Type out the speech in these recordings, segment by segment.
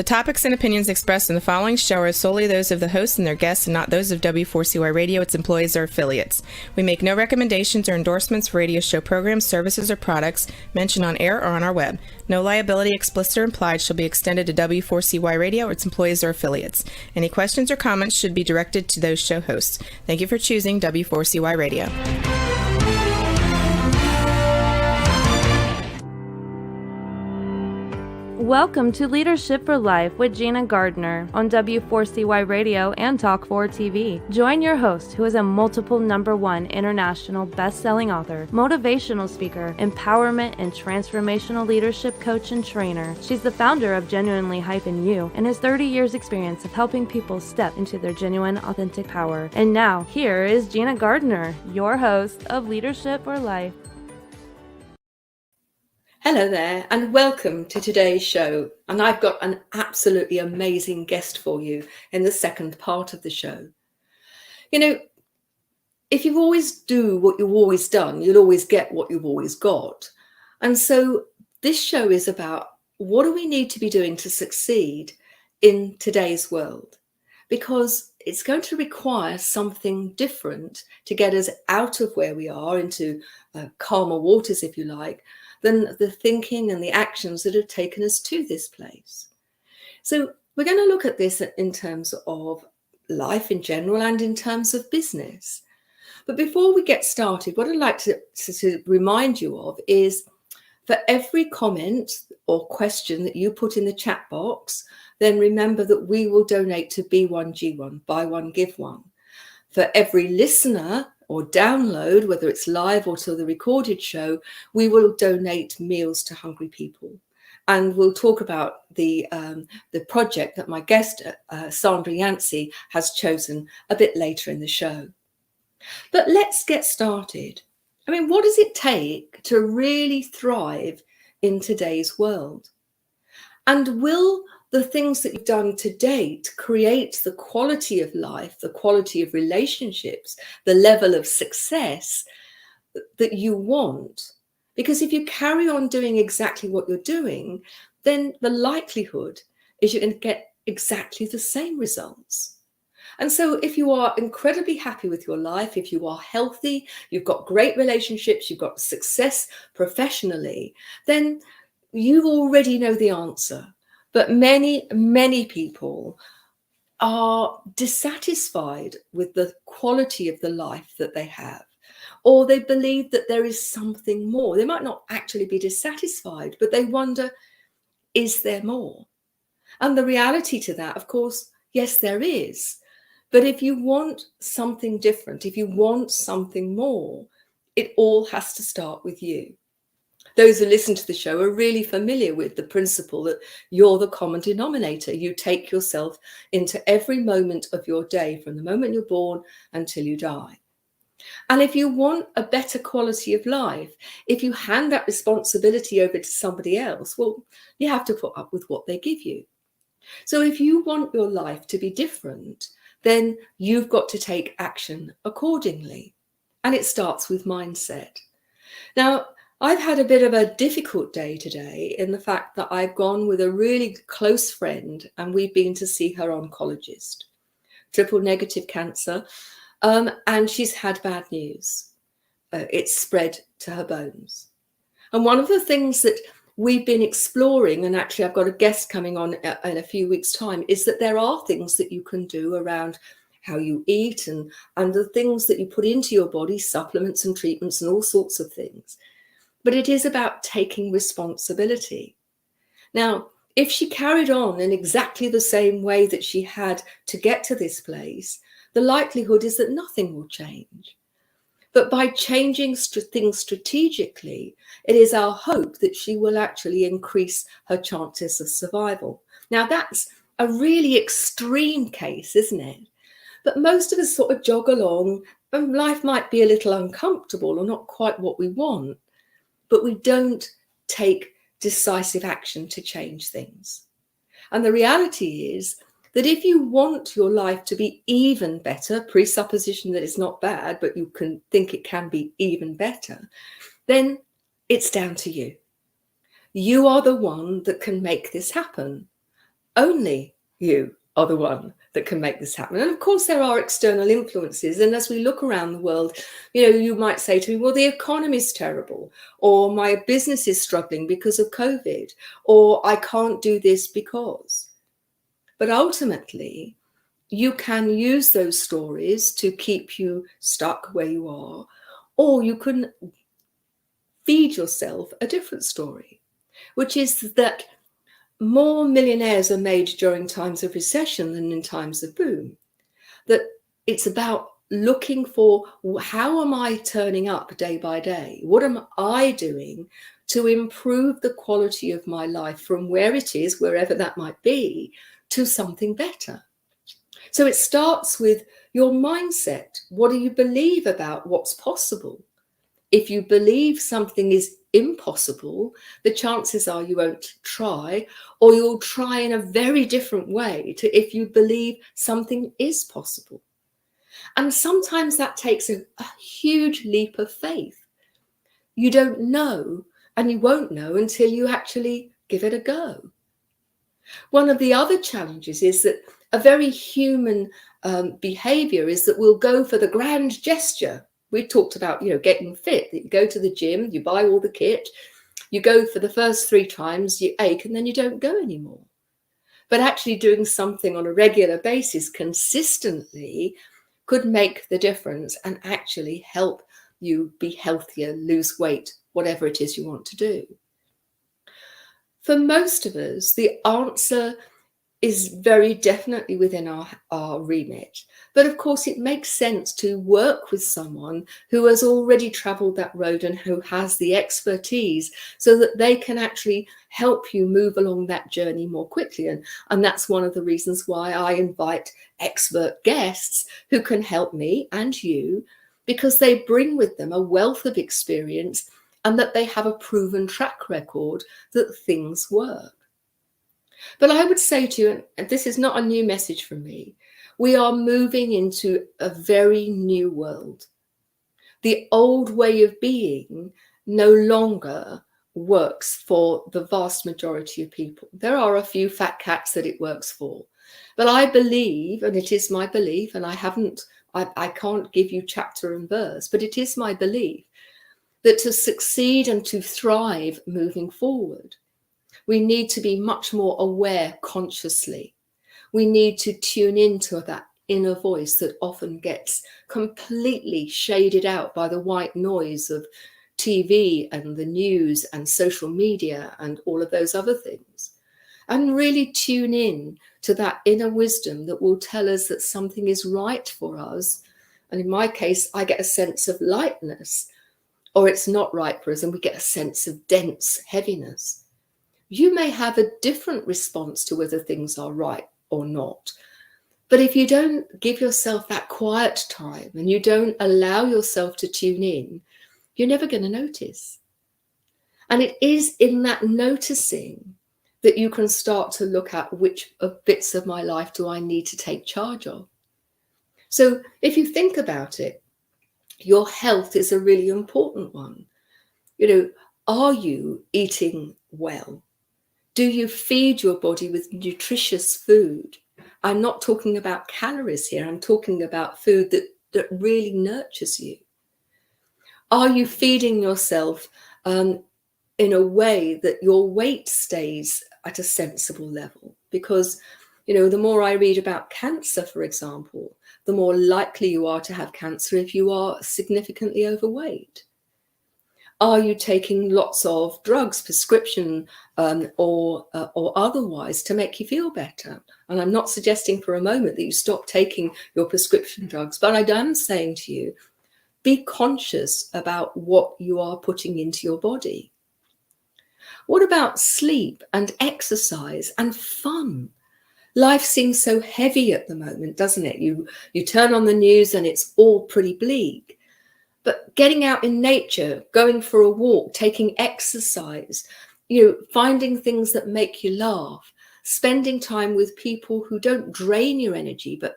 topics and opinions expressed in the following show are solely those of the host and their guests and not those of W4CY Radio, its employees, or affiliates. We make no recommendations or endorsements for radio show programs, services, or products mentioned on air or on our web. No liability, explicit or implied, shall be extended to W4CY Radio, its employees, or affiliates. Any questions or comments should be directed to those show hosts. Thank you for choosing W4CY Radio. Welcome to Leadership for Life with Gina Gardner on W4CY Radio and Talk4 TV. Join your host, who is a multiple #1 international best-selling author, motivational speaker, empowerment and transformational leadership coach and trainer. She's the founder of Genuinely Hyphen You and has 30 years experience of helping people step into their genuine, authentic power. And now, here is Gina Gardner, your host of Leadership for Life. Hello there, and welcome to today's show. And I've got an absolutely amazing guest for you in the second part of the show. You know, if you always do what you've always done, you'll always get what you've always got. And so this show is about what do we need to be doing to succeed in today's world? Because it's going to require something different to get us out of where we are into calmer waters, if you like, than the thinking and the actions that have taken us to this place. So we're going to look at this in terms of life in general and in terms of business. But before we get started, what I'd like to remind you of is for every comment or question that you put in the chat box, then remember that we will donate to B1G1, Buy One, Give One. For every listener or download, whether it's live or to the recorded show, we will donate meals to hungry people. And we'll talk about the project that my guest, Sandra Yancy, has chosen a bit later in the show. But let's get started. I mean, what does it take to really thrive in today's world? And will the things that you've done to date create the quality of life, the quality of relationships, the level of success that you want? Because if you carry on doing exactly what you're doing, then the likelihood is you're going to get exactly the same results. And so if you are incredibly happy with your life, if you are healthy, you've got great relationships, you've got success professionally, then you already know the answer. But many, many people are dissatisfied with the quality of the life that they have, or they believe that there is something more. They might not actually be dissatisfied, but they wonder, is there more? And the reality to that, of course, yes, there is. But if you want something different, if you want something more, it all has to start with you. Those who listen to the show are really familiar with the principle that you're the common denominator. You take yourself into every moment of your day, from the moment you're born until you die. And if you want a better quality of life, if you hand that responsibility over to somebody else, well, you have to put up with what they give you. So if you want your life to be different, then you've got to take action accordingly. And it starts with mindset. Now, I've had a bit of a difficult day today in the fact that I've gone with a really close friend and we've been to see her oncologist, triple negative cancer, and she's had bad news. It's spread to her bones. And one of the things that we've been exploring, and actually I've got a guest coming on in a few weeks' time, is that there are things that you can do around how you eat and the things that you put into your body, supplements and treatments and all sorts of things. But it is about taking responsibility. Now, if she carried on in exactly the same way that she had to get to this place, the likelihood is that nothing will change. But by changing things strategically, it is our hope that she will actually increase her chances of survival. Now, that's a really extreme case, isn't it? But most of us sort of jog along, and life might be a little uncomfortable or not quite what we want, but we don't take decisive action to change things. And the reality is that if you want your life to be even better, presupposition that it's not bad, but you can think it can be even better, then it's down to you. You are the one that can make this happen. only you are the one that can make this happen. And of course, there are external influences. And as we look around the world, you might say to me, well, the economy is terrible, or my business is struggling because of COVID, or I can't do this because. But ultimately, you can use those stories to keep you stuck where you are, or you can feed yourself a different story, which is that more millionaires are made during times of recession than in times of boom. That it's about looking for, how am I turning up day by day? What am I doing to improve the quality of my life from where it is, wherever that might be, to something better? So it starts with your mindset. What do you believe about what's possible? If you believe something is impossible, the chances are you won't try, or you'll try in a very different way to if you believe something is possible. And sometimes that takes a huge leap of faith. You don't know, and you won't know until you actually give it a go. One of the other challenges is that a very human behavior is that we'll go for the grand gesture. We talked about, getting fit, that you go to the gym, you buy all the kit, you go for the first 3 times, you ache, and then you don't go anymore. But actually doing something on a regular basis consistently could make the difference and actually help you be healthier, lose weight, whatever it is you want to do. For most of us, the answer is very definitely within our remit. But of course, it makes sense to work with someone who has already traveled that road and who has the expertise so that they can actually help you move along that journey more quickly. And that's one of the reasons why I invite expert guests who can help me and you, because they bring with them a wealth of experience and that they have a proven track record that things work. But I would say to you, and this is not a new message from me, we are moving into a very new world. The old way of being no longer works for the vast majority of people. There are a few fat cats that it works for. But I believe, and it is my belief, and I can't give you chapter and verse, but it is my belief that to succeed and to thrive moving forward, we need to be much more aware consciously. We need to tune into that inner voice that often gets completely shaded out by the white noise of TV and the news and social media and all of those other things. And really tune in to that inner wisdom that will tell us that something is right for us. And in my case, I get a sense of lightness, or it's not right for us, and we get a sense of dense heaviness. You may have a different response to whether things are right or not. But if you don't give yourself that quiet time and you don't allow yourself to tune in, you're never going to notice. And it is in that noticing that you can start to look at which bits of my life do I need to take charge of. So if you think about it, your health is a really important one. Are you eating well? Do you feed your body with nutritious food? I'm not talking about calories here. I'm talking about food that really nurtures you. Are you feeding yourself in a way that your weight stays at a sensible level? Because, the more I read about cancer, for example, the more likely you are to have cancer if you are significantly overweight. Are you taking lots of drugs, prescription or otherwise, to make you feel better? And I'm not suggesting for a moment that you stop taking your prescription drugs, but I am saying to you, be conscious about what you are putting into your body. What about sleep and exercise and fun? Life seems so heavy at the moment, doesn't it? You turn on the news and it's all pretty bleak. But getting out in nature, going for a walk, taking exercise, finding things that make you laugh, spending time with people who don't drain your energy, but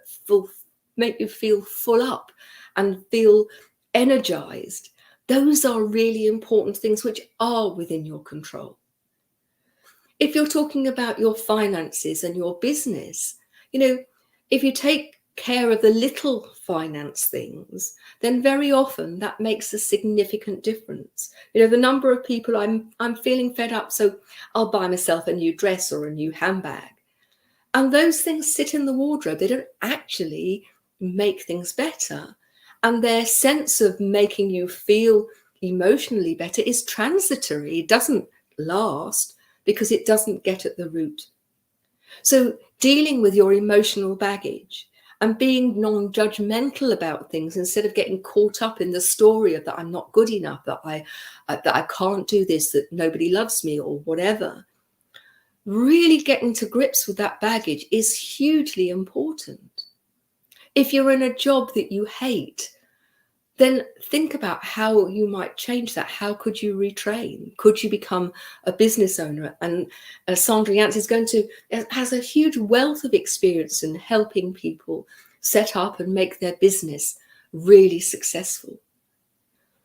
make you feel full up and feel energized. Those are really important things which are within your control. If you're talking about your finances and your business, if you take care of the little finance things, then very often that makes a significant difference. The number of people, I'm feeling fed up, so I'll buy myself a new dress or a new handbag. And those things sit in the wardrobe. They don't actually make things better. And their sense of making you feel emotionally better is transitory. It doesn't last because it doesn't get at the root. So dealing with your emotional baggage and being non-judgmental about things instead of getting caught up in the story of that I'm not good enough, that I can't do this, that nobody loves me or whatever. Really getting to grips with that baggage is hugely important. If you're in a job that you hate, then think about how you might change that. How could you retrain? Could you become a business owner? And Sandra Yancey has a huge wealth of experience in helping people set up and make their business really successful.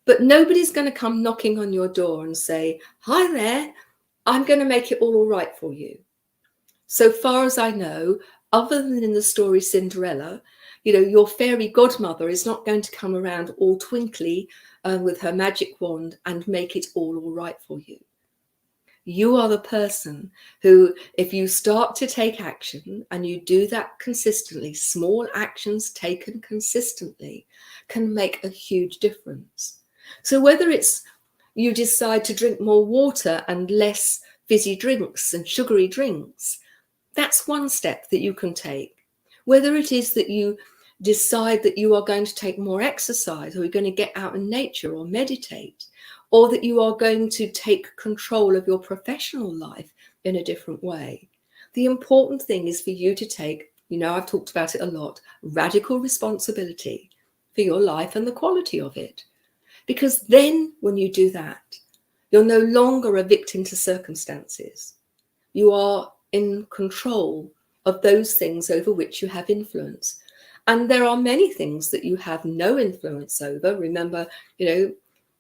But nobody's going to come knocking on your door and say, "Hi there, I'm going to make it all right for you." So far as I know, other than in the story Cinderella, your fairy godmother is not going to come around all twinkly with her magic wand and make it all right for you. You are the person who, if you start to take action and you do that consistently, small actions taken consistently can make a huge difference. So whether it's you decide to drink more water and less fizzy drinks and sugary drinks, that's one step that you can take. Whether it is that you decide that you are going to take more exercise, or you're going to get out in nature or meditate, or that you are going to take control of your professional life in a different way. The important thing is for you to take, I've talked about it a lot, radical responsibility for your life and the quality of it. Because then when you do that, you're no longer a victim to circumstances. You are in control of those things over which you have influence. And there are many things that you have no influence over. Remember,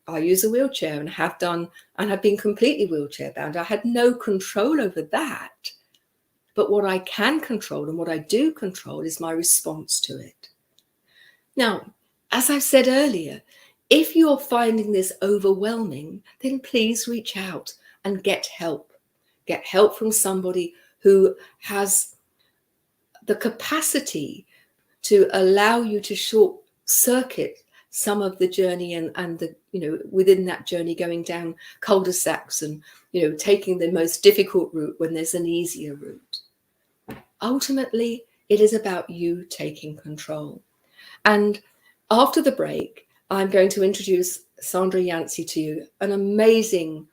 I use a wheelchair and have done and have been completely wheelchair bound. I had no control over that. But what I can control and what I do control is my response to it. Now, as I said earlier, if you're finding this overwhelming, then please reach out and get help. Get help from somebody who has the capacity to allow you to short circuit some of the journey and the, within that journey going down cul-de-sacs and, taking the most difficult route when there's an easier route. Ultimately, it is about you taking control. And after the break, I'm going to introduce Sandra Yancey to you, an amazing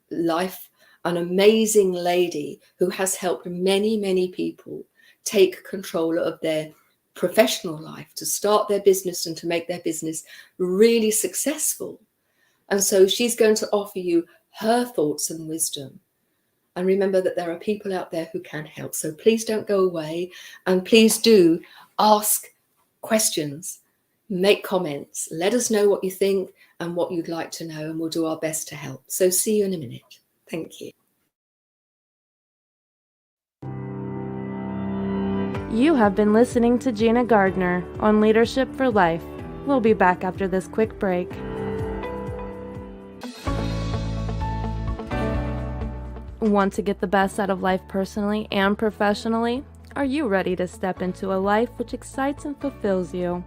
life, an amazing lady who has helped many, many people take control of their professional life, to start their business and to make their business really successful. And so she's going to offer you her thoughts and wisdom. And remember that there are people out there who can help. So please don't go away, and please do ask questions, make comments, let us know what you think and what you'd like to know, and we'll do our best to help. So see you in a minute. Thank you. You have been listening to Gina Gardner on Leadership for Life. We'll be back after this quick break. Want to get the best out of life personally and professionally? Are you ready to step into a life which excites and fulfills you?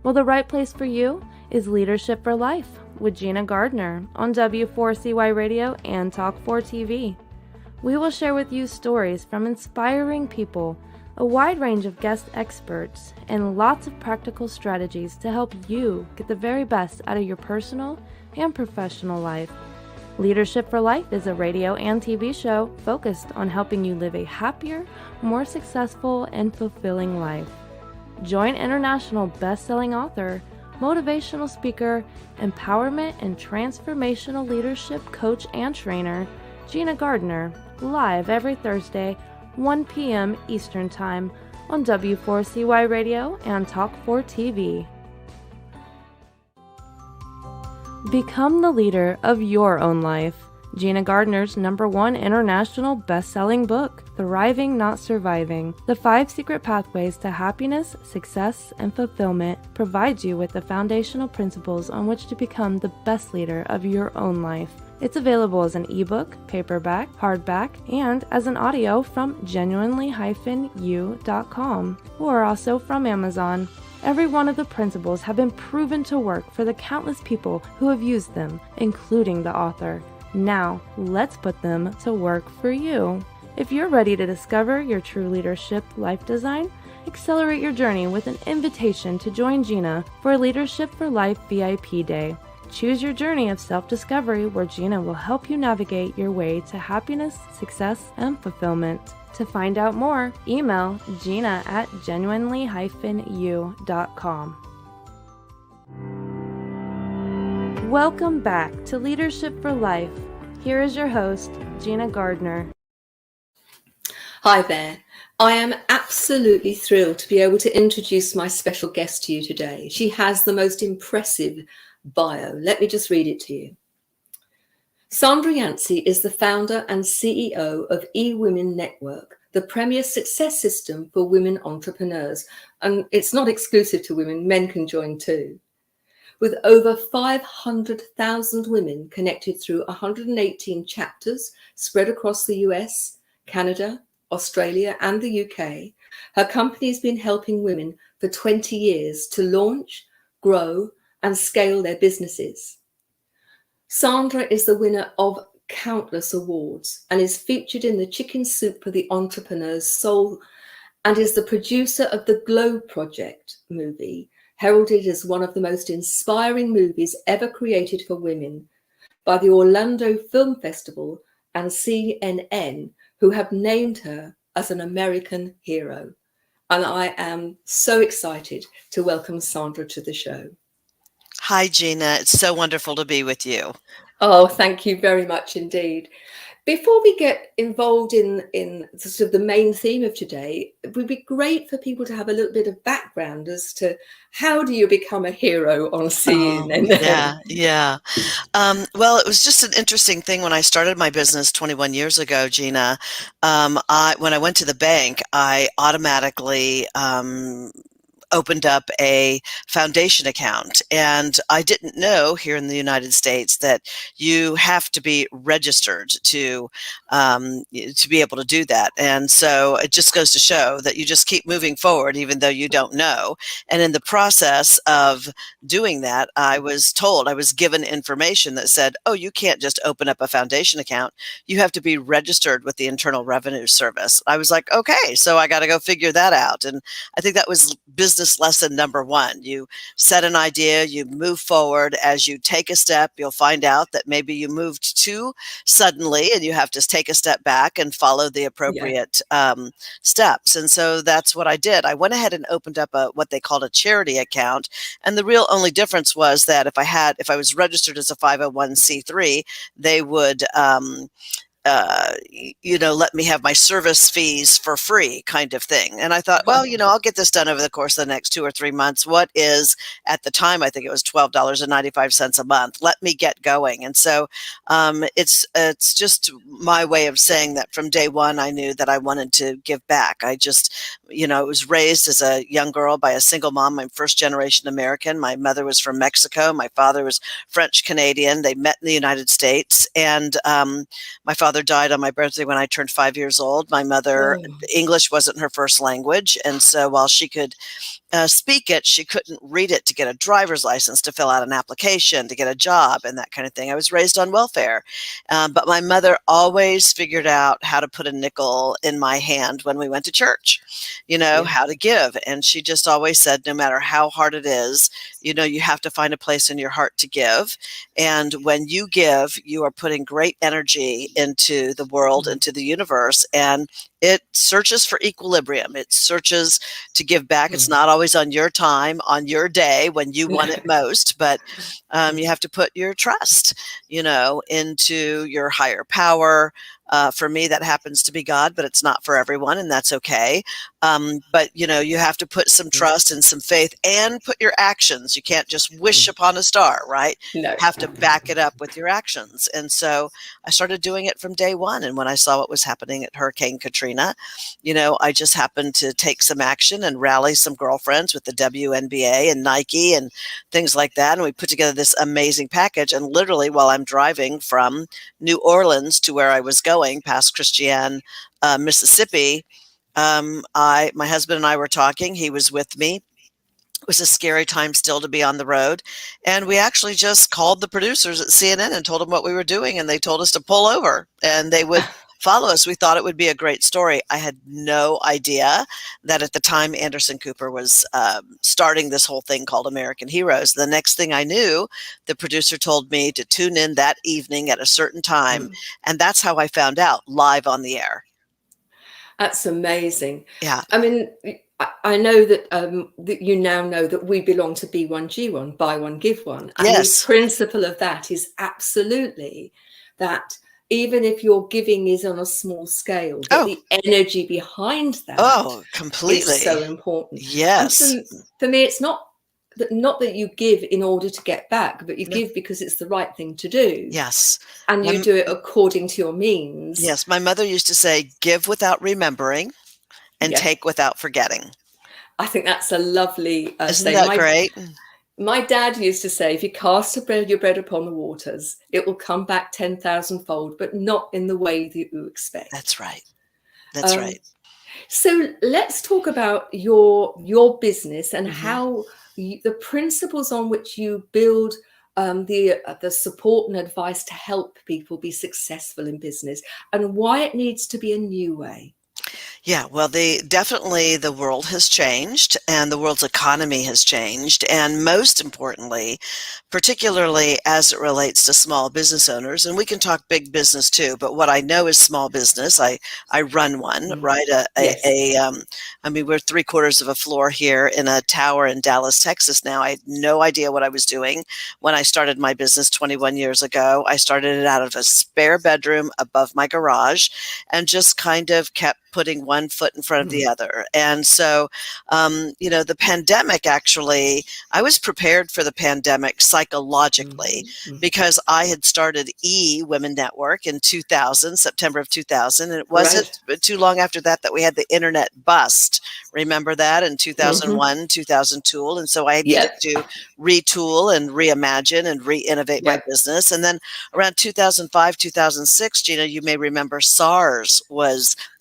Well, the right place for you is Leadership for Life with Gina Gardner on W4CY Radio and Talk4 TV. We will share with you stories from inspiring people, a wide range of guest experts, and lots of practical strategies to help you get the very best out of your personal and professional life. Leadership for Life is a radio and TV show focused on helping you live a happier, more successful, and fulfilling life. Join international best-selling author, motivational speaker, empowerment and transformational leadership coach and trainer, Gina Gardner, live every Thursday, 1 p.m. Eastern Time on W4CY Radio and Talk4 TV. Become the leader of your own life. Gina Gardner's #1 international best-selling book, Thriving Not Surviving: The 5 Secret Pathways to Happiness, Success, and Fulfillment, provides you with the foundational principles on which to become the best leader of your own life. It's available as an ebook, paperback, hardback, and as an audio from genuinely-u.com, or also from Amazon. Every one of the principles have been proven to work for the countless people who have used them, including the author. Now, let's put them to work for you. If you're ready to discover your true leadership life design, accelerate your journey with an invitation to join Gina for Leadership for Life VIP Day. Choose your journey of self-discovery where Gina will help you navigate your way to happiness, success, and fulfillment. To find out more, email Gina at genuinely-u.com. Welcome back to Leadership for Life. Here is your host, Gina Gardner. Hi there. I am absolutely thrilled to be able to introduce my special guest to you today. She has the most impressive bio. Let me just read it to you. Sandra Yancey is the founder and CEO of eWomen Network, the premier success system for women entrepreneurs. And it's not exclusive to women, men can join too. With over 500,000 women connected through 118 chapters spread across the US, Canada, Australia, and the UK, her company has been helping women for 20 years to launch, grow, and scale their businesses. Sandra is the winner of countless awards and is featured in the Chicken Soup for the Entrepreneur's Soul, and is the producer of the Glow Project movie, heralded as one of the most inspiring movies ever created for women by the Orlando Film Festival and CNN, who have named her as an American hero. And I am so excited to welcome Sandra to the show. Hi, Gina. It's so wonderful to be with you. Oh, thank you very much indeed. Before we get involved in sort of the main theme of today, it would be great for people to have a little bit of background as to how do you become a hero on CNN? Yeah. Well, it was just an interesting thing when I started my business 21 years ago, Gina. When I went to the bank, I automatically opened up a foundation account, and I didn't know here in the United States that you have to be registered to be able to do that. And so it just goes to show that you just keep moving forward even though you don't know. And in the process of doing that, I was given information that said, oh, you can't just open up a foundation account. You have to be registered with the Internal Revenue Service. I was like, okay, so I got to go figure that out. And I think that was business lesson number 1. You set an idea, you move forward. As you take a step, you'll find out that maybe you moved too suddenly and you have to take a step back and follow the appropriate steps. And so that's what I did. I went ahead and opened up what they called a charity account. And the real only difference was that if I was registered as a 501c3, they would let me have my service fees for free kind of thing. And I thought, well, I'll get this done over the course of the next 2 or 3 months. What is, at the time, I think it was $12.95 a month. Let me get going. And so it's just my way of saying that from day one, I knew that I wanted to give back. I just, was raised as a young girl by a single mom. I'm first generation American. My mother was from Mexico. My father was French Canadian. They met in the United States. And my father died on my birthday when I turned 5 years old. My mother, English wasn't her first language. And so while she could speak it, she couldn't read it to get a driver's license, to fill out an application, to get a job, and that kind of thing. I was raised on welfare. But my mother always figured out how to put a nickel in my hand when we went to church, how to give. And she just always said, no matter how hard it is, you have to find a place in your heart to give. And when you give, you are putting great energy into the world, into the universe, and it searches for equilibrium. It searches to give back. It's not always on your time, on your day when you want it most, but you have to put your trust, into your higher power. For me, that happens to be God, but it's not for everyone, and that's okay. But you have to put some trust and some faith and put your actions. You can't just wish upon a star, right? No. You have to back it up with your actions. And so I started doing it from day one. And when I saw what was happening at Hurricane Katrina, I just happened to take some action and rally some girlfriends with the WNBA and Nike and things like that. And we put together this amazing package. And literally, while I'm driving from New Orleans to where I was going, past Christian, Mississippi, my husband and I were talking. He was with me. It was a scary time still to be on the road. And we actually just called the producers at CNN and told them what we were doing. And they told us to pull over and they would follow us. We thought it would be a great story. I had no idea that at the time Anderson Cooper was starting this whole thing called American Heroes. The next thing I knew, the producer told me to tune in that evening at a certain time. And that's how I found out, live on the air. That's amazing. Yeah. I mean, I know that, that you now know that we belong to B1G1, buy one, give one. And Yes. the principle of that is absolutely that even if your giving is on a small scale, that the energy behind that completely is so important. Yes. And for me, it's not that you give in order to get back, but you give because it's the right thing to do. Yes. And you do it according to your means. Yes. My mother used to say, give without remembering and take without forgetting. I think that's a lovely Isn't that great? My dad used to say, if you cast your bread upon the waters, it will come back 10,000-fold, but not in the way that you expect. That's right. That's right. So let's talk about your business and how the principles on which you build the support and advice to help people be successful in business and why it needs to be a new way. Yeah, well, definitely the world has changed and the world's economy has changed. And most importantly, particularly as it relates to small business owners, and we can talk big business too, but what I know is small business. I run one, right? I mean, we're 3/4 of a floor here in a tower in Dallas, Texas now. I had no idea what I was doing when I started my business 21 years ago. I started it out of a spare bedroom above my garage and just kind of kept putting one foot in front of the other. And so, the pandemic actually, I was prepared for the pandemic psychologically because I had started Women Network in 2000, September of 2000. And it wasn't too long after that we had the internet bust. Remember that in 2001, 2002. And so I needed to retool and reimagine and re-innovate my business. And then around 2005, 2006, Gina, you may remember there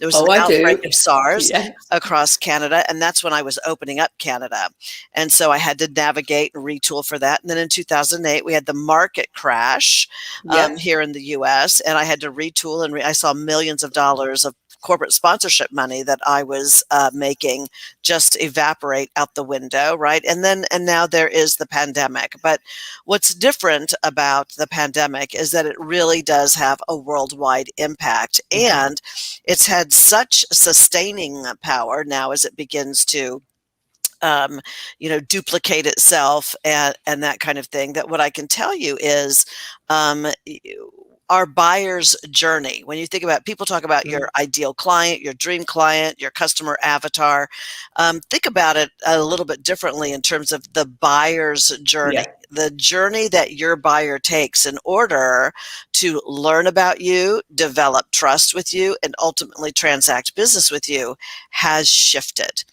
was an outbreak of SARS across Canada. And that's when I was opening up Canada. And so I had to navigate and retool for that. And then in 2008, we had the market crash here in the US. And I had to retool and I saw millions of dollars of corporate sponsorship money that I was making just evaporate out the window, right? And now there is the pandemic. But what's different about the pandemic is that it really does have a worldwide impact. And it's had such sustaining power now as it begins to duplicate itself and that kind of thing, that what I can tell you is our buyer's journey. When you think about, people talk about your ideal client, your dream client, your customer avatar. Think about it a little bit differently in terms of the buyer's journey. The journey that your buyer takes in order to learn about you, develop trust with you, and ultimately transact business with you has shifted.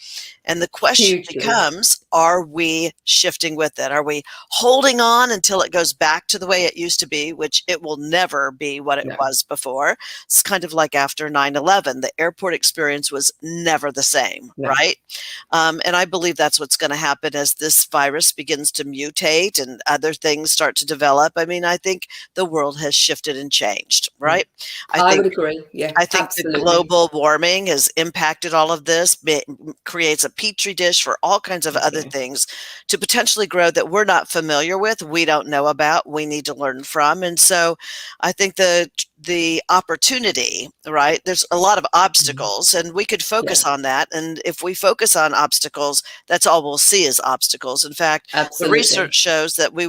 And the question becomes, are we shifting with it? Are we holding on until it goes back to the way it used to be, which it will never be what it was before? It's kind of like after 9/11. The airport experience was never the same, right? And I believe that's what's going to happen as this virus begins to mutate and other things start to develop, I mean, I think the world has shifted and changed, right? I would agree. Yeah, I think the absolutely. global warming has impacted all of this, creates a petri dish for all kinds of other Okay. things to potentially grow that we're not familiar with, we don't know about, we need to learn from. And so I think the opportunity, right? There's a lot of obstacles and we could focus Yeah, on that. And if we focus on obstacles, that's all we'll see is obstacles. In fact, the absolutely. research shows that they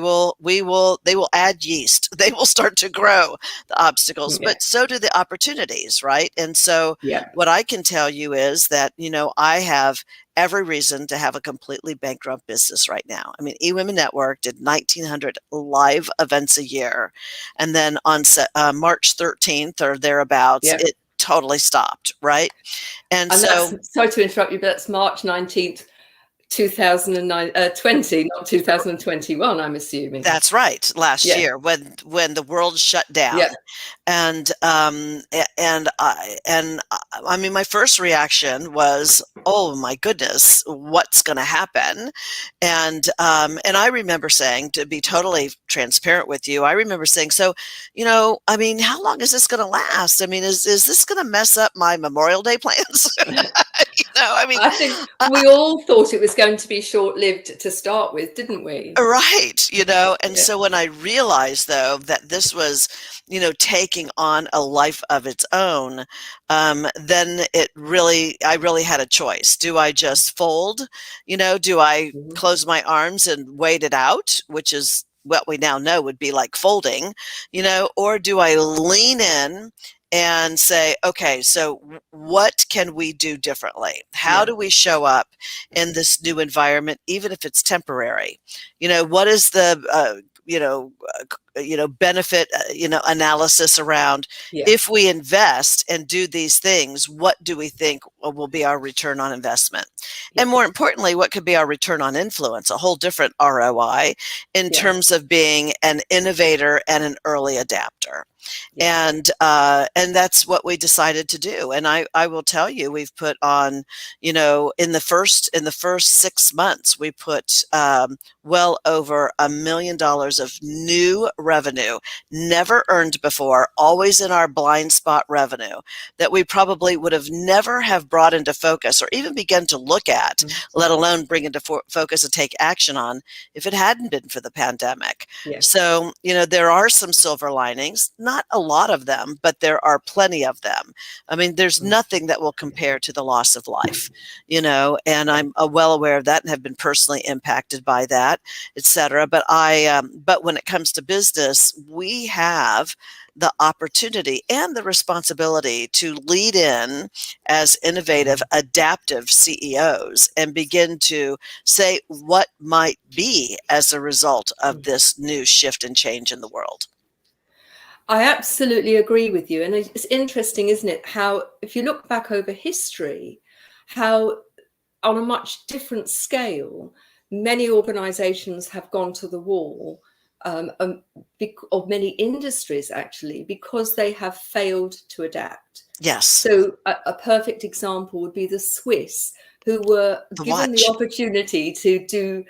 will add yeast. They will start to grow the obstacles, Yeah, but so do the opportunities, right? And so yeah. what I can tell you is that, I have every reason to have a completely bankrupt business right now. I mean, eWomen Network did 1,900 live events a year. And then on March 13th or thereabouts, Yeah. it totally stopped, right? And And that's, so sorry to interrupt you, but that's March 19th, 2009, 20, not 2021, I'm assuming. that's right, last Yeah, year when the world shut down. yeah. And I mean, my first reaction was, "Oh my goodness, what's going to happen?" And I remember saying, to be totally transparent with you, I remember saying, "So, I mean, how long is this going to last? I mean, is this going to mess up my Memorial Day plans?" I mean, I think we all thought it was going to be short-lived to start with, didn't we? right, and Yeah. so when I realized though that this was, taking on a life of its own, then I really had a choice. Do I just fold? Do I Mhm. close my arms and wait it out, which is what we now know would be like folding, or do I lean in and say, okay, so what can we do differently? How Yeah. do we show up in this new environment, even if it's temporary? What is the benefit analysis around, Yeah. if we invest and do these things, what do we think will be our return on investment? Yeah. And more importantly, what could be our return on influence? A whole different ROI in Yeah. terms of being an innovator and an early adapter. Yeah. And that's what we decided to do. And I will tell you, we've put on, in the first 6 months, we put well over $1 million of new revenue, never earned before, always in our blind spot revenue, that we probably would have never have brought into focus or even begun to look at, Mm. let alone bring into focus and take action on, if it hadn't been for the pandemic. Yeah. So, there are some silver linings, not a lot of them, but there are plenty of them. I mean, there's Mm. nothing that will compare to the loss of life, and I'm well aware of that and have been personally impacted by that, etc. But when it comes to business, we have the opportunity and the responsibility to lead in as innovative, adaptive CEOs and begin to say what might be as a result of this new shift and change in the world. I absolutely agree with you. And it's interesting, isn't it? How, if you look back over history, how on a much different scale, many organizations have gone to the wall, of many industries actually, because they have failed to adapt. Yes. So a perfect example would be the Swiss, who were The given the watch. opportunity to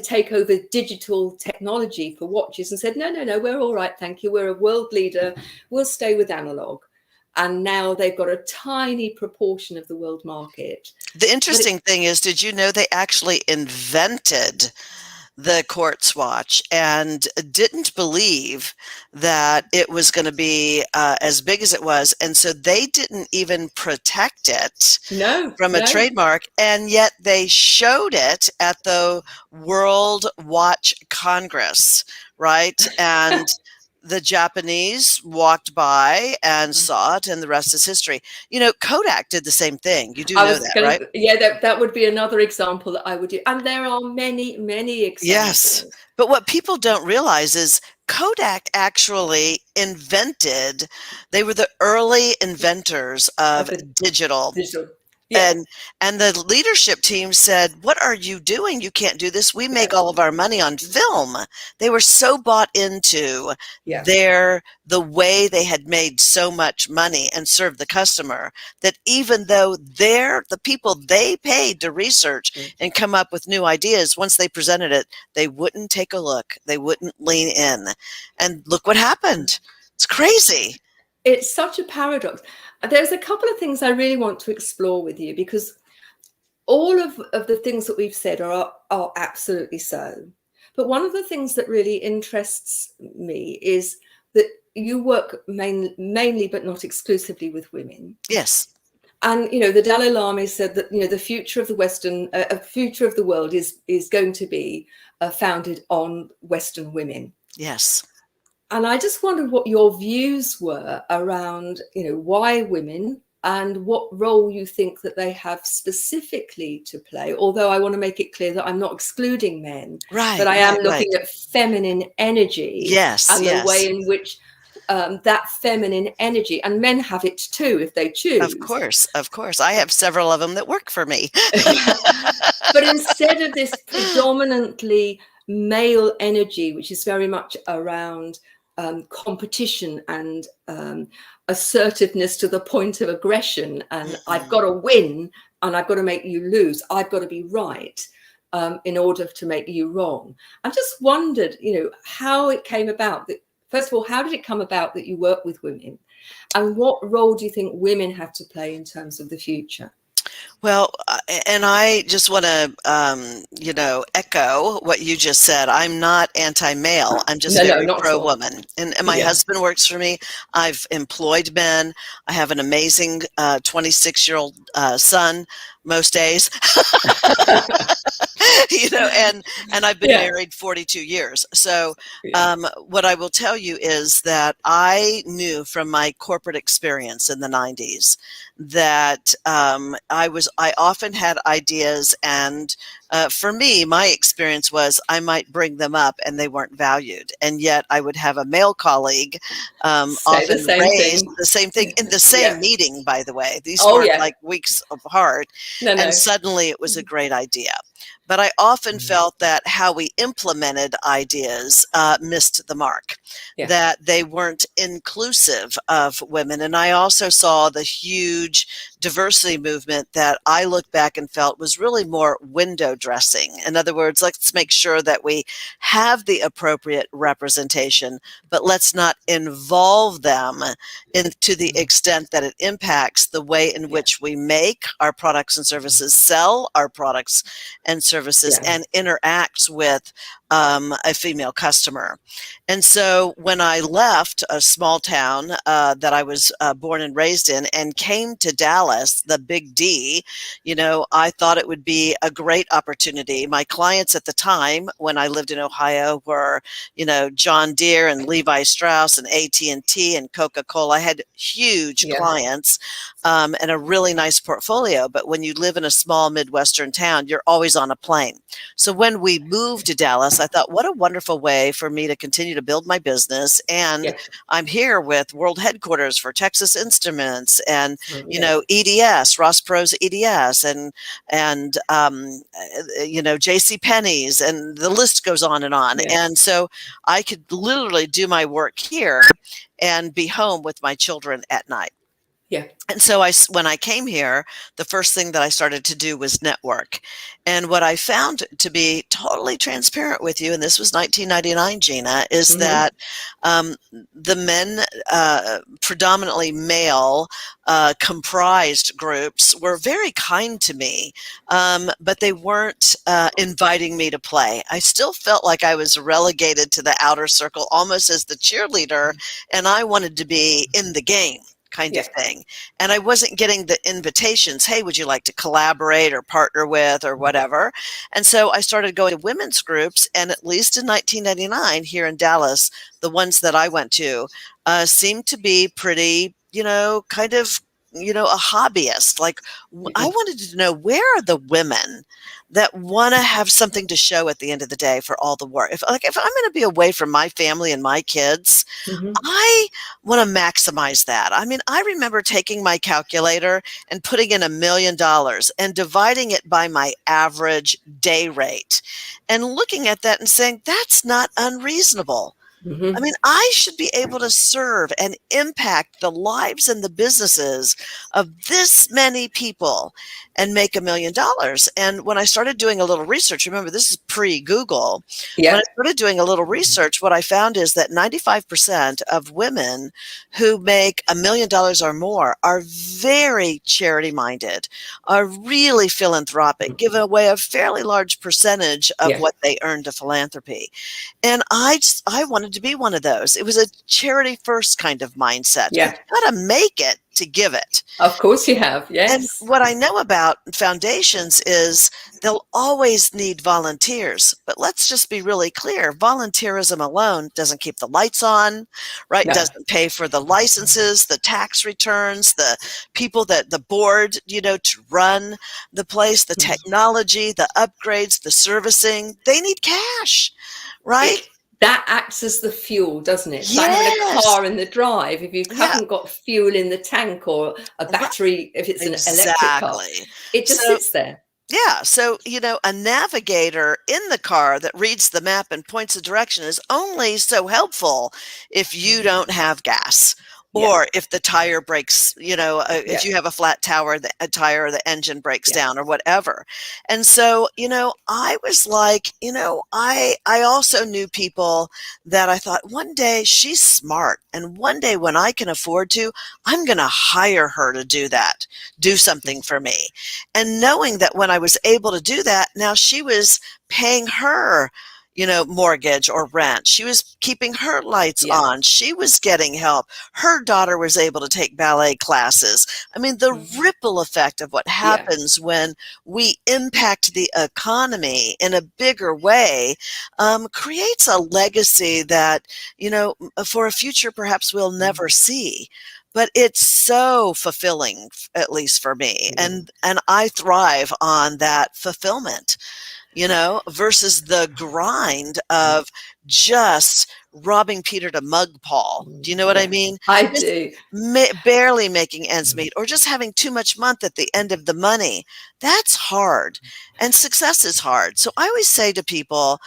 take over digital technology for watches and said, no, we're all right, thank you. We're a world leader. We'll stay with analog. And now they've got a tiny proportion of the world market. The interesting thing is, did you know they actually invented the quartz watch and didn't believe that it was going to be as big as it was, and so they didn't even protect it from a No. trademark, and yet they showed it at the World Watch Congress, right? And the Japanese walked by and saw it, and the rest is history. Kodak did the same thing. You do I know was that, going right? to, yeah, that would be another example that I would do. And there are many, many Yes. examples. But what people don't realize is Kodak actually invented, they were the early inventors of Of the digital digital. Yeah. And the leadership team said, "What are you doing? You can't do this. We make all of our money on film." They were so bought into Yeah. the way they had made so much money and served the customer, that even though the people they paid to research and come up with new ideas, once they presented it, they wouldn't take a look. They wouldn't lean in. And look what happened. It's crazy. It's such a paradox. There's a couple of things I really want to explore with you, because all of the things that we've said are absolutely so. But one of the things that really interests me is that you work mainly, but not exclusively, with women. Yes. And the Dalai Lama said that the future of the future of the world is going to be founded on Western women. Yes. And I just wondered what your views were around, why women, and what role you think that they have specifically to play. Although I want to make it clear that I'm not excluding men, Right. but I am right. looking at feminine energy. Yes. And yes. the way in which that feminine energy, and men have it too if they choose. Of course. I have several of them that work for me. But instead of this predominantly male energy, which is very much around competition and assertiveness to the point of aggression, and I've got to win and I've got to make you lose, I've got to be right in order to make you wrong. I just wondered, how it came about that. First of all, how did it come about that you work with women, and what role do you think women have to play in terms of the future? Well, and I just want to, echo what you just said. I'm not anti-male. I'm just very pro-woman. And my husband works for me. I've employed men. I have an amazing 26-year-old son most days. And I've been married 42 years. So what I will tell you is that I knew from my corporate experience in the 90s that I often had ideas, and for me, my experience was I might bring them up and they weren't valued, and yet I would have a male colleague often raise the same thing in the same meeting. By the way, these weren't like weeks apart, and suddenly it was a great idea. But I often felt that how we implemented ideas missed the mark, that they weren't inclusive of women. And I also saw the huge diversity movement that I looked back and felt was really more window dressing. In other words, let's make sure that we have the appropriate representation, but let's not involve them to the extent that it impacts the way in which we make our products and services, sell our products and services, and interacts with a female customer. And so when I left a small town that I was born and raised in and came to Dallas, the big D, I thought it would be a great opportunity. My clients at the time when I lived in Ohio were, John Deere and Levi Strauss and AT&T and Coca-Cola. I had huge clients and a really nice portfolio. But when you live in a small Midwestern town, you're always on a plane. So when we moved to Dallas, I thought, what a wonderful way for me to continue to build my business. And I'm here with world headquarters for Texas Instruments and, EDS, Ross Perot's EDS, and J.C. Penney's, and the list goes on and on. And so I could literally do my work here and be home with my children at night. And so when I came here, the first thing that I started to do was network. And what I found, to be totally transparent with you, and this was 1999, Gina, is that the men, predominantly male, comprised groups were very kind to me, but they weren't inviting me to play. I still felt like I was relegated to the outer circle, almost as the cheerleader, and I wanted to be in the game. Kind of thing. And I wasn't getting the invitations, hey, would you like to collaborate or partner with or whatever? And so I started going to women's groups, and at least in 1999 here in Dallas, the ones that I went to seemed to be pretty, kind of a hobbyist. Like, I wanted to know, where are the women that want to have something to show at the end of the day for all the work? If I'm going to be away from my family and my kids, Mm-hmm. I want to maximize that. I mean, I remember taking my calculator and putting in $1 million and dividing it by my average day rate and looking at that and saying, that's not unreasonable. I Mm-hmm. mean, I should be able to serve and impact the lives and the businesses of this many people and make $1 million. And when I started doing a little research, remember, this is pre-Google. When Yeah. I started doing a little research, what I found is that 95% of women who make $1 million or more are very charity-minded, are really philanthropic, give away a fairly large percentage of Yeah. what they earn to philanthropy. And I wanted to be one of those. It was a charity first kind of mindset, but Yeah. you got to make it to give it. Of course you have. And Yes. what I know about foundations is they'll always need volunteers. But let's just be really clear. Volunteerism alone doesn't keep the lights on, right? No. Doesn't pay for the licenses, the tax returns, the people that the board, to run the place, the technology, the upgrades, the servicing. They need cash, right? That acts as the fuel, doesn't it? It's like having a Yes. car in the drive. If you Yeah. haven't got fuel in the tank or a battery, if it's an electric car, Exactly. it just So sits there. yeah, so a navigator in the car that reads the map and points the direction is only so helpful if you don't have gas. Yeah. Or if the tire breaks, if Yeah. you have a flat tire, the tire, the engine breaks Yeah. down or whatever. And so, I was like, I also knew people that I thought, one day she's smart. And one day when I can afford to, I'm going to hire her to do something for me. And knowing that when I was able to do that, now she was paying her mortgage or rent. She was keeping her lights Yeah. on. She was getting help. Her daughter was able to take ballet classes. I mean, the ripple effect of what happens when we impact the economy in a bigger way creates a legacy that, for a future perhaps we'll never see. But it's so fulfilling, at least for me. And I thrive on that fulfillment. Versus the grind of just robbing Peter to mug Paul. Do you know what I mean? I Just do. barely making ends meet, or just having too much month at the end of the money. That's hard. And success is hard. So I always say to people,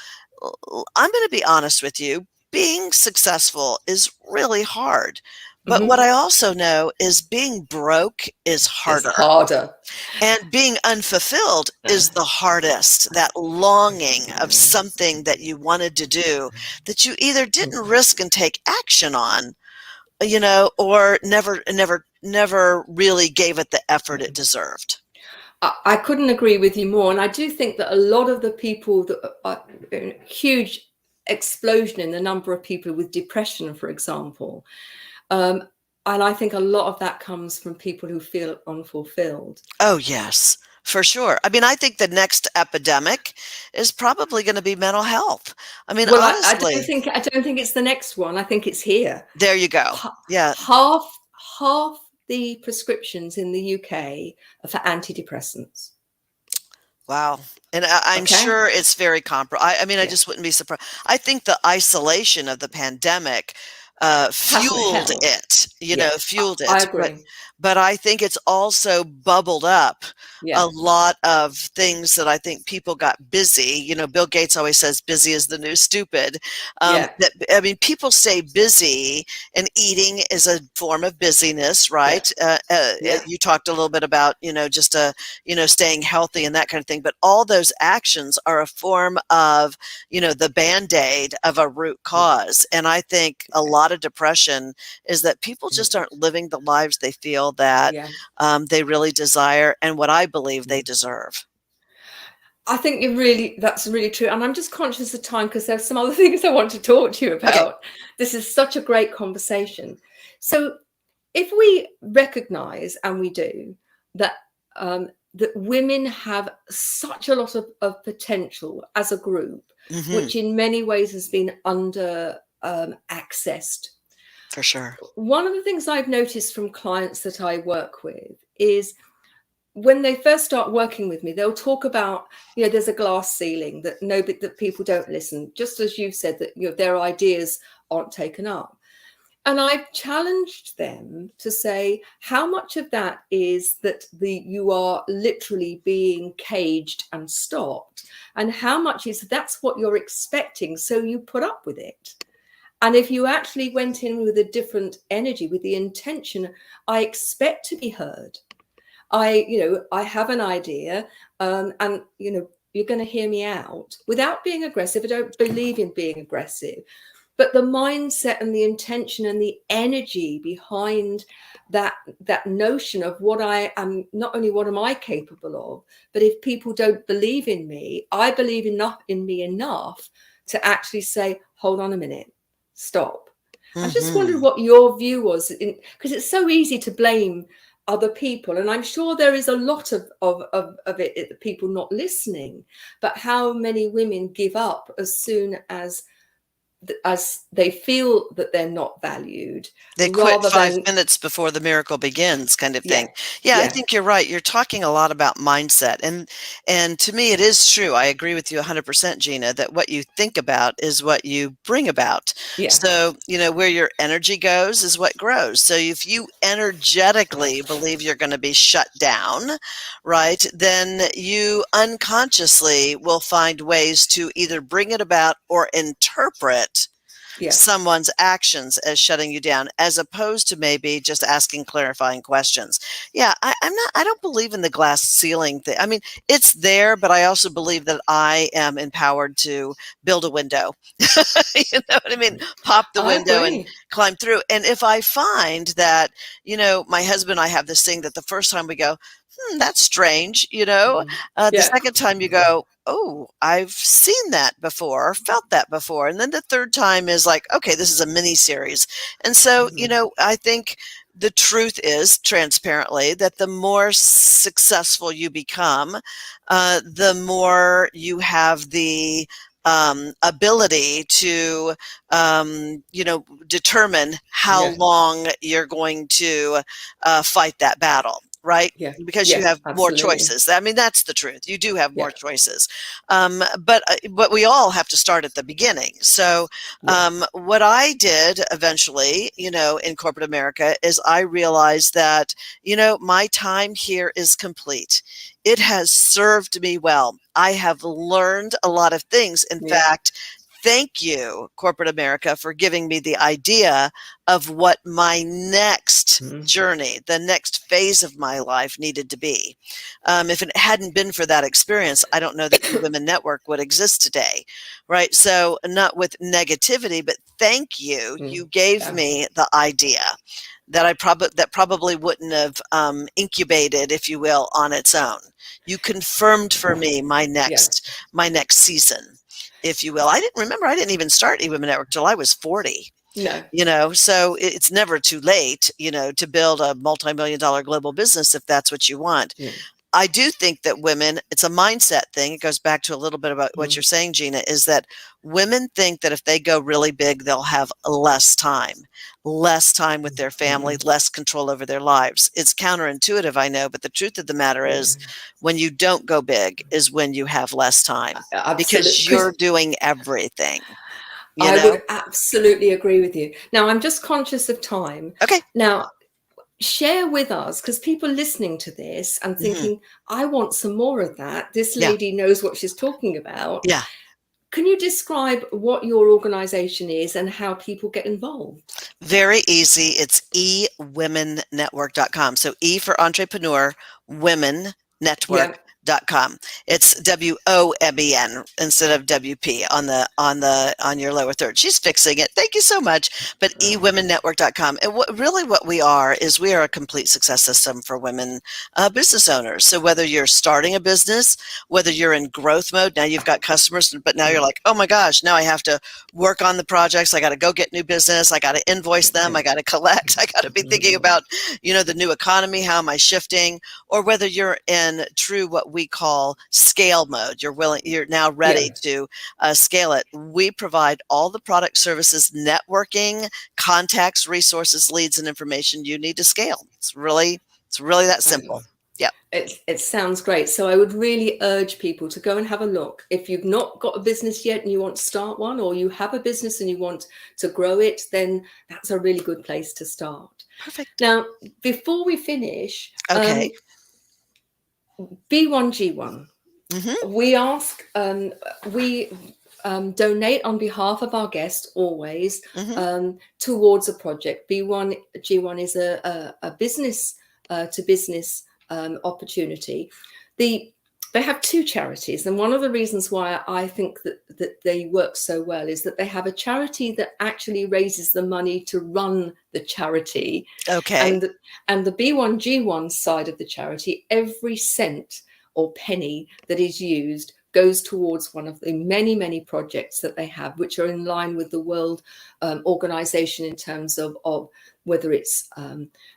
I'm going to be honest with you, being successful is really hard. But what I also know is being broke is harder. It's harder. And being unfulfilled is the hardest, that longing of something that you wanted to do that you either didn't risk and take action on, or never really gave it the effort it deserved. I couldn't agree with you more. And I do think that a lot of the people that are huge explosion in the number of people with depression, for example. And I think a lot of that comes from people who feel unfulfilled. Oh, yes, for sure. I mean, I think the next epidemic is probably going to be mental health. I mean, Well, honestly, I don't think it's the next one. I think it's here. there you go. Yeah. Half the prescriptions in the UK are for antidepressants. Wow. And I'm sure it's very comparable. I mean, I just wouldn't be surprised. I think the isolation of the pandemic fueled it, fueled it. I agree. But I think it's also bubbled up a lot of things that I think people got busy. Bill Gates always says busy is the new stupid. I mean, people stay busy, and eating is a form of busyness, right? You talked a little bit about, just staying healthy and that kind of thing. But all those actions are a form of, the Band-Aid of a root cause. And I think a lot of depression is that people just aren't living the lives they feel that they really desire and what I believe they deserve. I think that's really true. And I'm just conscious of time because there's some other things I want to talk to you about. Okay. This is such a great conversation. So if we recognize, and we do, that that women have such a lot of potential as a group, which in many ways has been under accessed. For sure. One of the things I've noticed from clients that I work with is when they first start working with me, they'll talk about, there's a glass ceiling, that people don't listen, just as you've said, that their ideas aren't taken up. And I've challenged them to say, how much of that is that you are literally being caged and stopped, and how much is that's what you're expecting, so you put up with it. And if you actually went in with a different energy, with the intention, I expect to be heard. I have an idea, and you're going to hear me out without being aggressive. I don't believe in being aggressive, but the mindset and the intention and the energy behind that notion of what I am, not only what am I capable of, but if people don't believe in me, I believe in me enough to actually say, hold on a minute, stop. I just wondered what your view was, because it's so easy to blame other people, and I'm sure there is a lot of it, people not listening, but how many women give up as soon as they feel that they're not valued. They quit 5 minutes before the miracle begins, kind of thing. Yeah, I think you're right. You're talking a lot about mindset. And to me, it is true. I agree with you 100%, Gina, that what you think about is what you bring about. Yeah. So, where your energy goes is what grows. So if you energetically believe you're going to be shut down, right, then you unconsciously will find ways to either bring it about or interpret someone's actions as shutting you down, as opposed to maybe just asking clarifying questions. Yeah, I don't believe in the glass ceiling thing. I mean, it's there, but I also believe that I am empowered to build a window. You know what I mean? Pop the window and climb through. And if I find that, my husband and I have this thing that the first time we go, that's strange, the second time you go, oh, I've seen that before, or felt that before. And then the third time is like, okay, this is a mini series. And so, I think the truth is, transparently, that the more successful you become, the more you have the ability to, determine how long you're going to fight that battle. Right? Because you have more choices. I mean, that's the truth. You do have more choices. But we all have to start at the beginning. So what I did eventually, in corporate America, is I realized that, my time here is complete. It has served me well. I have learned a lot of things. In fact, thank you, corporate America, for giving me the idea of what my next journey, the next phase of my life needed to be. If it hadn't been for that experience, I don't know that the Women Network would exist today, right? So not with negativity, but thank you. You gave me the idea that probably wouldn't have incubated, if you will, on its own. You confirmed for me my next season, if you will. I didn't even start eWomen Network till I was 40. No. So it's never too late, to build a multi-million-dollar global business if that's what you want. I do think that women, it's a mindset thing. It goes back to a little bit about what you're saying, Gina, is that women think that if they go really big, they'll have less time with their family, less control over their lives. It's counterintuitive, I know, but the truth of the matter is when you don't go big is when you have less time because you're doing everything. I would absolutely agree with you. Now, I'm just conscious of time. Okay. Now, share with us, because people listening to this and thinking, I want some more of that. This lady knows what she's talking about. Yeah. Can you describe what your organization is and how people get involved? Very easy. It's ewomennetwork.com. So E for entrepreneur, women network. .com. It's WOMEN instead of WP on your lower third. She's fixing it. Thank you so much. But ewomennetwork.com. And what we are is we are a complete success system for women business owners. So whether you're starting a business, whether you're in growth mode, now you've got customers, but now you're like, oh my gosh, now I have to work on the projects. I got to go get new business. I got to invoice them. I got to collect. I got to be thinking about, the new economy. How am I shifting? Or whether you're in true what we call scale mode. You're now ready to scale it. We provide all the product, services, networking, contacts, resources, leads, and information you need to scale. It's really that simple. Yeah. It sounds great. So I would really urge people to go and have a look. If you've not got a business yet and you want to start one, or you have a business and you want to grow it, then that's a really good place to start. Perfect. Now, before we finish, okay. B1G1. Mm-hmm. We ask, we donate on behalf of our guests always towards a project. B1G1 is a business to business opportunity. They have two charities, and one of the reasons why I think that they work so well is that they have a charity that actually raises the money to run the charity. Okay. And the B1G1 side of the charity, every cent or penny that is used goes towards one of the many projects that they have, which are in line with the World Organization in terms of whether it's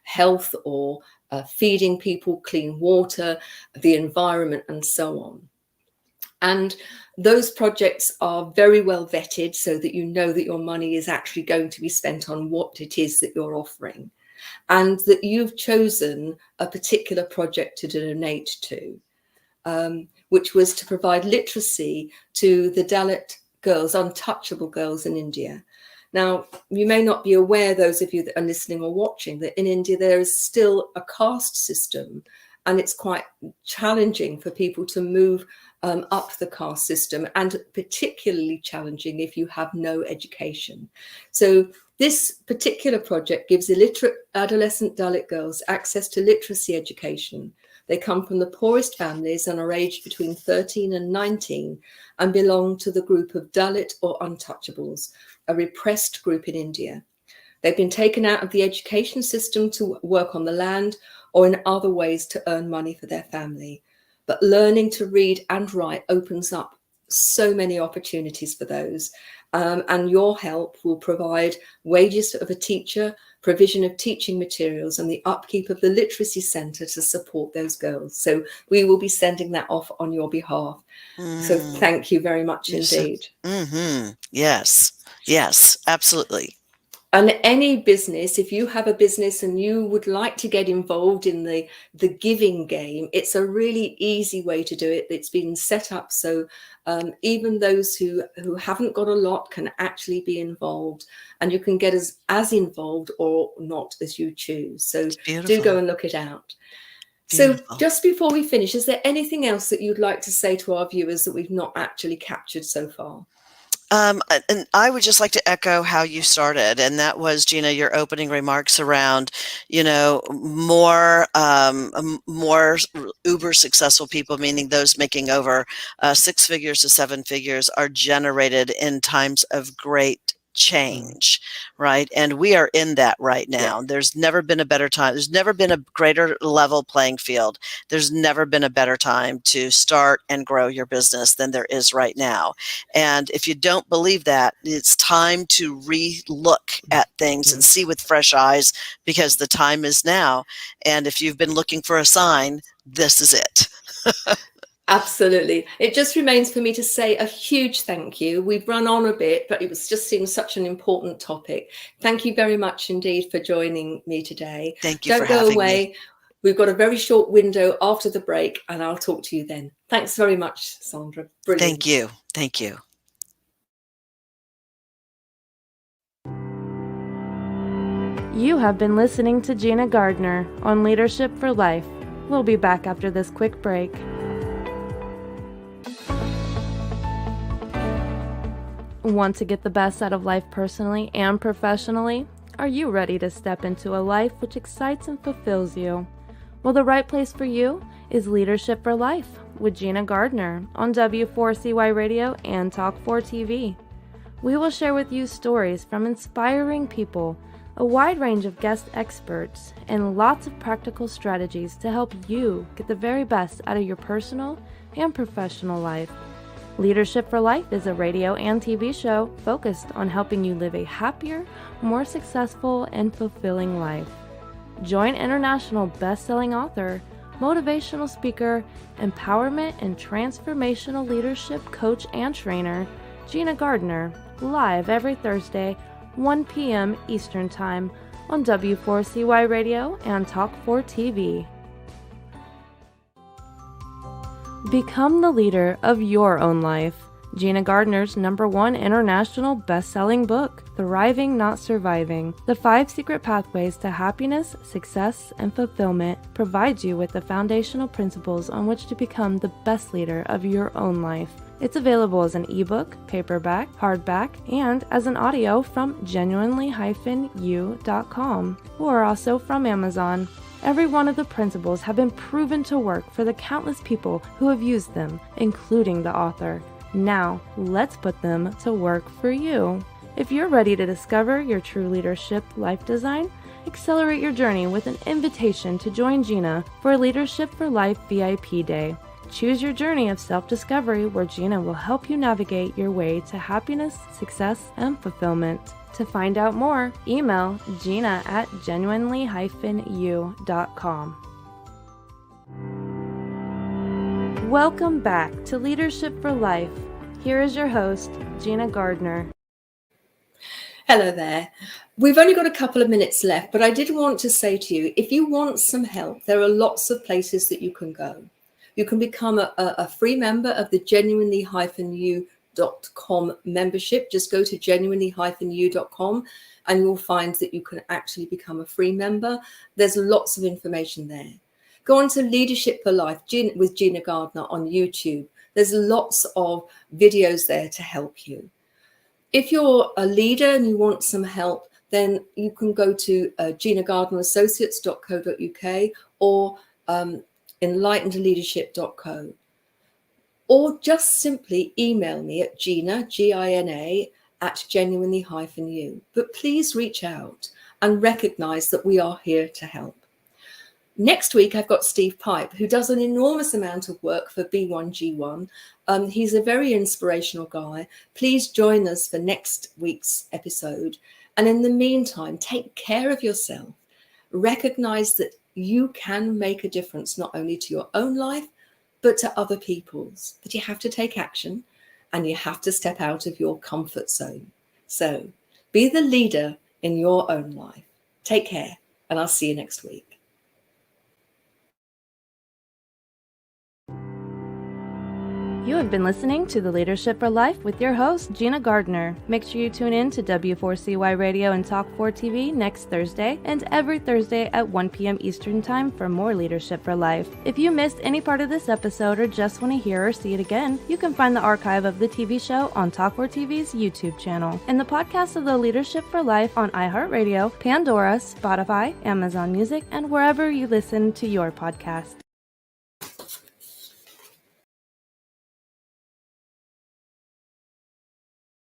health or feeding people clean water, the environment, and so on. And those projects are very well vetted so that you know that your money is actually going to be spent on what it is that you're offering, and that you've chosen a particular project to donate to, which was to provide literacy to the Dalit girls, untouchable girls in India. Now, you may not be aware, those of you that are listening or watching, that in India there is still a caste system, and it's quite challenging for people to move up the caste system, and particularly challenging if you have no education. So this particular project gives illiterate adolescent Dalit girls access to literacy education. They come from the poorest families and are aged between 13 and 19 and belong to the group of Dalit or untouchables, a repressed group in India. They've been taken out of the education system to work on the land or in other ways to earn money for their family. But learning to read and write opens up so many opportunities for those. And your help will provide wages of a teacher, provision of teaching materials, and the upkeep of the literacy centre to support those girls. So we will be sending that off on your behalf. So thank you very much indeed. Yes, absolutely. And any business, if you have a business and you would like to get involved in the giving game, it's a really easy way to do it. It's been set up so even those who haven't got a lot can actually be involved, and you can get as involved or not as you choose. So do go and look it out. Beautiful. So just before we finish, is there anything else that you'd like to say to our viewers that we've not actually captured so far? And I would just like to echo how you started, and that was, Gina, your opening remarks around, more uber successful people, meaning those making over 6 figures to 7 figures, are generated in times of great change, right? And we are in that right now. There's never been a better time. There's never been a greater level playing field. There's never been a better time to start and grow your business than there is right now. And if you don't believe that, it's time to re-look at things and see with fresh eyes, because the time is now. And if you've been looking for a sign, this is it. Absolutely. It just remains for me to say a huge thank you. We've run on a bit, but it was just seemed such an important topic. Thank you very much indeed for joining me today. Thank you for having me. Don't go away. We've got a very short window after the break, and I'll talk to you then. Thanks very much, Sandra. Brilliant. Thank you. Thank you. You have been listening to Gina Gardner on Leadership for Life. We'll be back after this quick break. Want to get the best out of life personally and professionally? Are you ready to step into a life which excites and fulfills you? Well, the right place for you is Leadership for Life with Gina Gardner on W4CY Radio and Talk4 TV. We will share with you stories from inspiring people, a wide range of guest experts, and lots of practical strategies to help you get the very best out of your personal and professional life. Leadership for Life is a radio and TV show focused on helping you live a happier, more successful, and fulfilling life. Join international best-selling author, motivational speaker, empowerment and transformational leadership coach and trainer, Gina Gardner, live every Thursday, 1 p.m. Eastern Time on W4CY Radio and Talk4 TV. Become the leader of your own life. Gina Gardner's #1 international best-selling book, Thriving Not Surviving, The 5 Secret Pathways to Happiness, Success, and Fulfillment, provides you with the foundational principles on which to become the best leader of your own life. It's available as an ebook, paperback, hardback, and as an audio from genuinely-u.com, or also from Amazon. Every one of the principles have been proven to work for the countless people who have used them, including the author. Now, let's put them to work for you. If you're ready to discover your true leadership life design, accelerate your journey with an invitation to join Gina for a Leadership for Life VIP Day. Choose your journey of self-discovery where Gina will help you navigate your way to happiness, success, and fulfillment. To find out more, email Gina at genuinely-u.com. Welcome back to Leadership for Life. Here is your host, Gina Gardner. Hello there. We've only got a couple of minutes left, but I did want to say to you, if you want some help, there are lots of places that you can go. You can become a free member of the genuinely-u.com membership. Just go to genuinely-u.com and you'll find that you can actually become a free member. There's lots of information there. Go on to Leadership for Life with Gina Gardner on YouTube. There's lots of videos there to help you. If you're a leader and you want some help, then you can go to ginagardnerassociates.co.uk or enlightenedleadership.co, or just simply email me at Gina, Gina, at genuinely-u. But please reach out and recognize that we are here to help. Next week, I've got Steve Pipe, who does an enormous amount of work for B1G1. He's a very inspirational guy. Please join us for next week's episode. And in the meantime, take care of yourself. Recognize that you can make a difference, not only to your own life, but to other people's. But you have to take action and you have to step out of your comfort zone. So be the leader in your own life. Take care, and I'll see you next week. You have been listening to The Leadership for Life with your host, Gina Gardner. Make sure you tune in to W4CY Radio and Talk4 TV next Thursday and every Thursday at 1 p.m. Eastern Time for more Leadership for Life. If you missed any part of this episode or just want to hear or see it again, you can find the archive of the TV show on Talk4 TV's YouTube channel and the podcast of The Leadership for Life on iHeartRadio, Pandora, Spotify, Amazon Music, and wherever you listen to your podcast.